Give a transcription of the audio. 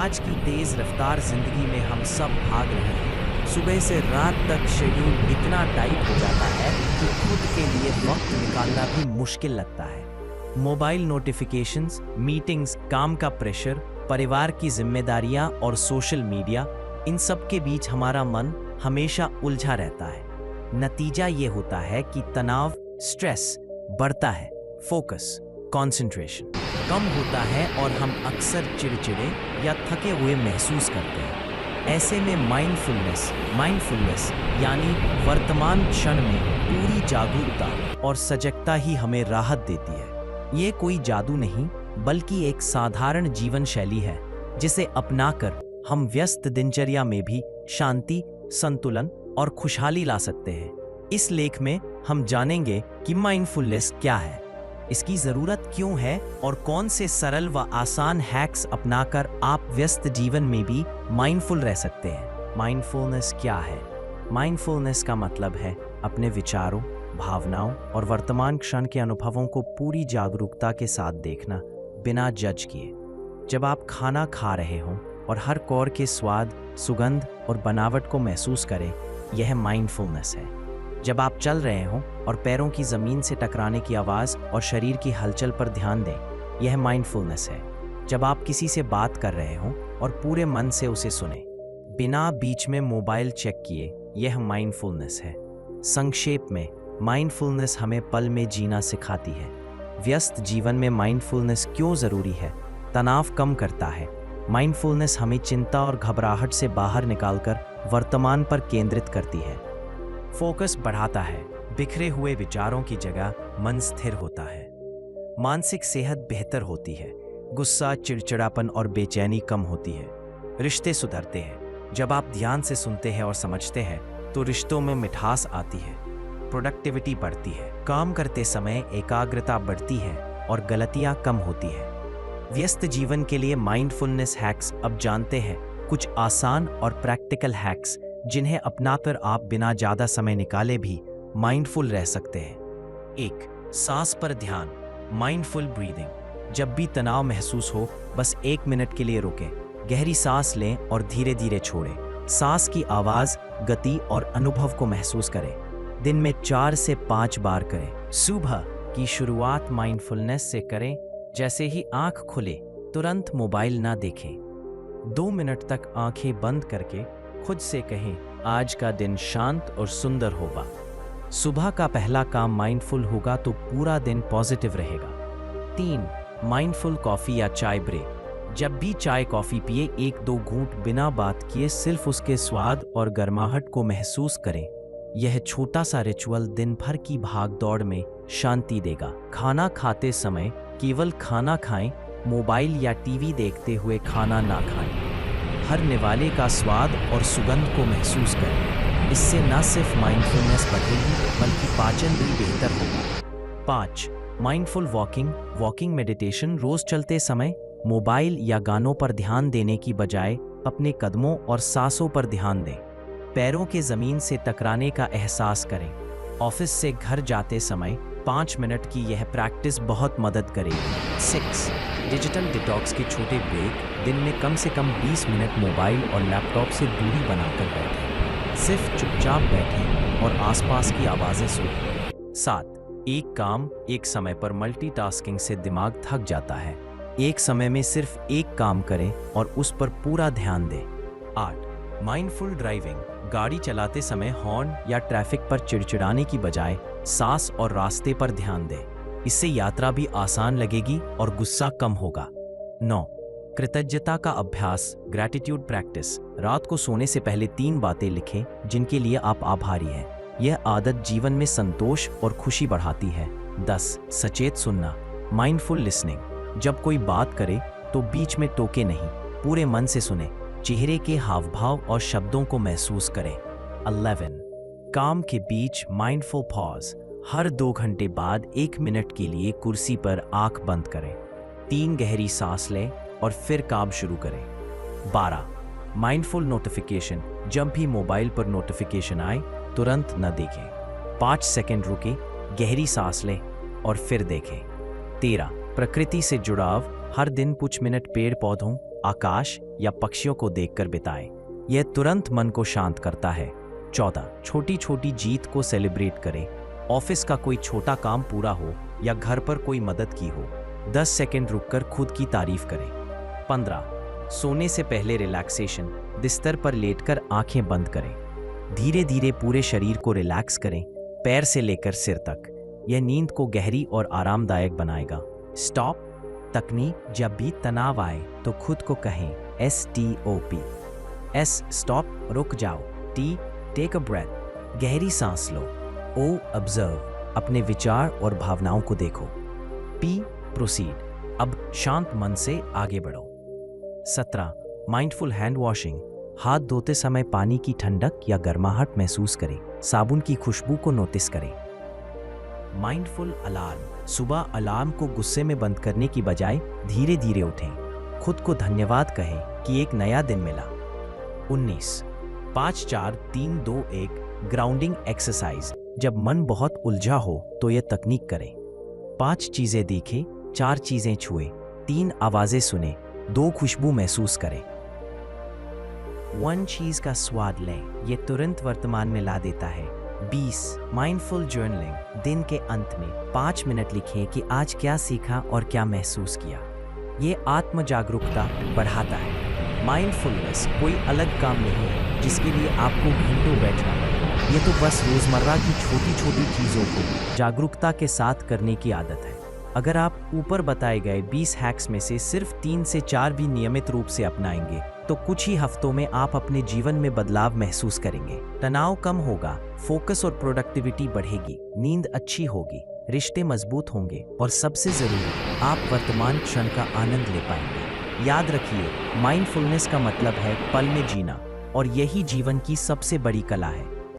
आज की तेज रफ्तार जिंदगी में हम सब भाग रहे हैं। सुबह से रात तक शेड्यूल इतना टाइट हो जाता है कि खुद के लिए वक्त निकालना भी मुश्किल लगता है। मोबाइल नोटिफिकेशंस, मीटिंग्स, काम का प्रेशर, परिवार की जिम्मेदारियां और सोशल मीडिया, इन सब के बीच हमारा मन हमेशा उलझा रहता है। नतीजा ये होता है कि तनाव, स्ट्रेस बढ़ता है, फोकस, कंसंट्रेशन कम होता है और हम अक्सर चिड़चिड़े या थके हुए महसूस करते हैं। ऐसे में माइंडफुलनेस यानी वर्तमान क्षण में पूरी जागरूकता और सजगता ही हमें राहत देती है। ये कोई जादू नहीं, बल्कि एक साधारण जीवन शैली है जिसे अपनाकर हम व्यस्त दिनचर्या में भी शांति, संतुलन और खुशहाली ला सकते हैं। इस लेख में हम जानेंगे कि माइंडफुलनेस क्या है, इसकी जरूरत क्यों है और कौन से सरल व आसान हैक्स अपनाकर आप व्यस्त जीवन में भी माइंडफुल रह सकते हैं। माइंडफुलनेस क्या है? माइंडफुलनेस का मतलब है अपने विचारों, भावनाओं और वर्तमान क्षण के अनुभवों को पूरी जागरूकता के साथ देखना, बिना जज किए। जब आप खाना खा रहे हों और हर कौर के स्वाद, सुगंध और बनावट को महसूस करें, यह माइंडफुलनेस है। जब आप चल रहे हों और पैरों की जमीन से टकराने की आवाज़ और शरीर की हलचल पर ध्यान दें, यह माइंडफुलनेस है। जब आप किसी से बात कर रहे हों और पूरे मन से उसे सुने, बिना बीच में मोबाइल चेक किए, यह माइंडफुलनेस है। संक्षेप में, माइंडफुलनेस हमें पल में जीना सिखाती है। व्यस्त जीवन में माइंडफुलनेस क्यों ज़रूरी है? तनाव कम करता है। माइंडफुलनेस हमें चिंता और घबराहट से बाहर निकालकर वर्तमान पर केंद्रित करती है। फोकस बढ़ाता है। बिखरे हुए विचारों की जगह मन स्थिर होता है। मानसिक सेहत बेहतर होती है। गुस्सा, चिड़चिड़ापन और बेचैनी कम होती है। रिश्ते सुधरते हैं। जब आप ध्यान से सुनते हैं और समझते हैं, तो रिश्तों में मिठास आती है। प्रोडक्टिविटी बढ़ती है। काम करते समय एकाग्रता बढ़ती है और गलतियां कम होती है। व्यस्त जीवन के लिए माइंडफुलनेस हैक्स अब जानते हैं। कुछ आसान और प्रैक्टिकल हैक्स जिन्हें अपनाकर आप बिना ज़्यादा समय निकाले भी माइंडफुल रह सकते हैं। 1. सांस पर ध्यान, माइंडफुल ब्रीदिंग। जब भी तनाव महसूस हो, बस 1 मिनट के लिए रुकें। गहरी सांस लें और धीरे धीरे छोड़ें। सांस की आवाज़, गति और अनुभव को महसूस करें। दिन में 4 से 5 बार करें। सुबह की शुरुआत माइंडफुलनेस से करें। जैसे ही आंख खुले, तुरंत मोबाइल ना देखें। 2 मिनट तक आंखें बंद करके खुद से कहें, आज का दिन शांत और सुंदर होगा। सुबह का पहला काम माइंडफुल होगा तो पूरा दिन पॉजिटिव रहेगा। 3. माइंडफुल कॉफ़ी या चाय ब्रेक। जब भी चाय कॉफ़ी पिए, 1-2 घूंट बिना बात किए सिर्फ उसके स्वाद और गर्माहट को महसूस करें। यह छोटा सा रिचुअल दिन भर की भाग दौड़ में शांति देगा। खाना खाते समय केवल खाना खाएं, मोबाइल या टीवी देखते हुए खाना ना खाएं। हर निवाले का स्वाद और सुगंध को महसूस करें। इससे न सिर्फ माइंडफुलनेस बढ़ेगी, बल्कि पाचन भी बेहतर होगा। 5. Mindful walking meditation. रोज चलते समय मोबाइल या गानों पर ध्यान देने की बजाय अपने कदमों और सांसों पर ध्यान दें। पैरों के जमीन से टकराने का एहसास करें। ऑफिस से घर जाते समय 5 मिनट की यह प्रैक्टिस बहुत मदद करेगी। 6. डिजिटल डिटॉक्स के छोटे ब्रेक। दिन में कम से कम 20 मिनट मोबाइल और लैपटॉप से दूरी बनाकर बैठें। सिर्फ चुपचाप बैठें और आसपास की आवाज़ें सुनें। 7. एक काम एक समय पर मल्टीटास्किंग से दिमाग थक जाता है। एक समय में सिर्फ एक काम करें और उस पर पूरा ध्यान दें। 8. Mindful driving. गाड़ी चलाते समय हॉर्न या ट्रैफिक पर चिड़चिड़ाने की बजाय सांस और रास्ते पर ध्यान दें। इससे यात्रा भी आसान लगेगी और गुस्सा कम होगा। 9. कृतज्ञता का अभ्यास, ग्रैटिट्यूड प्रैक्टिस। रात को सोने से पहले 3 बातें लिखें जिनके लिए आप आभारी हैं। यह आदत जीवन में संतोष और खुशी बढ़ाती है। 10. सचेत सुनना, माइंडफुल लिसनिंग। जब कोई बात करे तो बीच में टोके नहीं, पूरे मन से सुने। चेहरे के हावभाव और शब्दों को महसूस करें। 11. काम के बीच माइंडफुल पॉज। हर 2 घंटे बाद 1 मिनट के लिए कुर्सी पर आंख बंद करें। 3 गहरी सांस लें और फिर काम शुरू करें। 12. Mindful notification. जब भी मोबाइल पर नोटिफिकेशन आए, तुरंत न देखें। 5 सेकंड रुकें, गहरी सांस लें और फिर देखें। 13. प्रकृति से जुड़ाव। हर दिन कुछ मिनट पेड़ पौधों, आकाश या पक्षियों को देखकर बिताएं। यह तुरंत मन को शांत करता है। 14 छोटी छोटी जीत को सेलिब्रेट करें। ऑफिस का कोई छोटा काम पूरा हो या घर पर कोई मदद की हो, 10 सेकंड रुककर खुद की तारीफ करें। 15 सोने से पहले रिलैक्सेशन, बिस्तर पर लेटकर आंखें बंद करें। धीरे धीरे पूरे शरीर को रिलैक्स करें, पैर से लेकर सिर तक। यह नींद को गहरी और आरामदायक बनाएगा। स्टॉप तकनीक, जब भी तनाव आए तो खुद को कहें STOP। S स्टॉप, रुक जाओ। T टेक अ ब्रेथ, गहरी सांस लो। O ऑब्जर्व, अपने विचार और भावनाओं को देखो। P प्रोसीड, अब शांत मन से आगे बढ़ो। 17 माइंडफुल हैंड वॉशिंग, हाथ धोते समय पानी की ठंडक या गर्माहट महसूस करें। साबुन की खुशबू को नोटिस करें। माइंडफुल अलार्म, सुबह अलार्म को गुस्से में बंद करने की बजाय धीरे धीरे उठें। खुद को धन्यवाद कहें कि एक नया दिन मिला। 19 5 4 3 2 1 ग्राउंडिंग एक्सरसाइज, जब मन बहुत उलझा हो तो यह तकनीक करें। 5 चीजें देखें, 4 चीजें छुएं, 3 आवाजें सुने, 2 खुशबू महसूस करें। 1 चीज का स्वाद लें, यह तुरंत वर्तमान में ला देता है। 20 माइंडफुल जर्नलिंग, दिन के अंत में 5 मिनट लिखें कि आज क्या सीखा और क्या महसूस किया। ये आत्म जागरूकता बढ़ाता है। माइंडफुलनेस कोई अलग काम नहीं है जिसके लिए आपको घंटों बैठना पड़े। ये तो बस रोजमर्रा की छोटी छोटी चीजों को जागरूकता के साथ करने की आदत है। अगर आप ऊपर बताए गए 20 हैक्स में से सिर्फ 3 से 4 भी नियमित रूप से अपनाएंगे तो कुछ ही हफ्तों में आप अपने जीवन में बदलाव महसूस करेंगे। तनाव कम होगा, फोकस और प्रोडक्टिविटी बढ़ेगी, नींद अच्छी होगी, रिश्ते मजबूत होंगे और सबसे जरूरी, आप वर्तमान क्षण का आनंद ले पाएंगे। याद रखिए, माइंडफुलनेस का मतलब है पल में जीना, और यही जीवन की सबसे बड़ी कला है।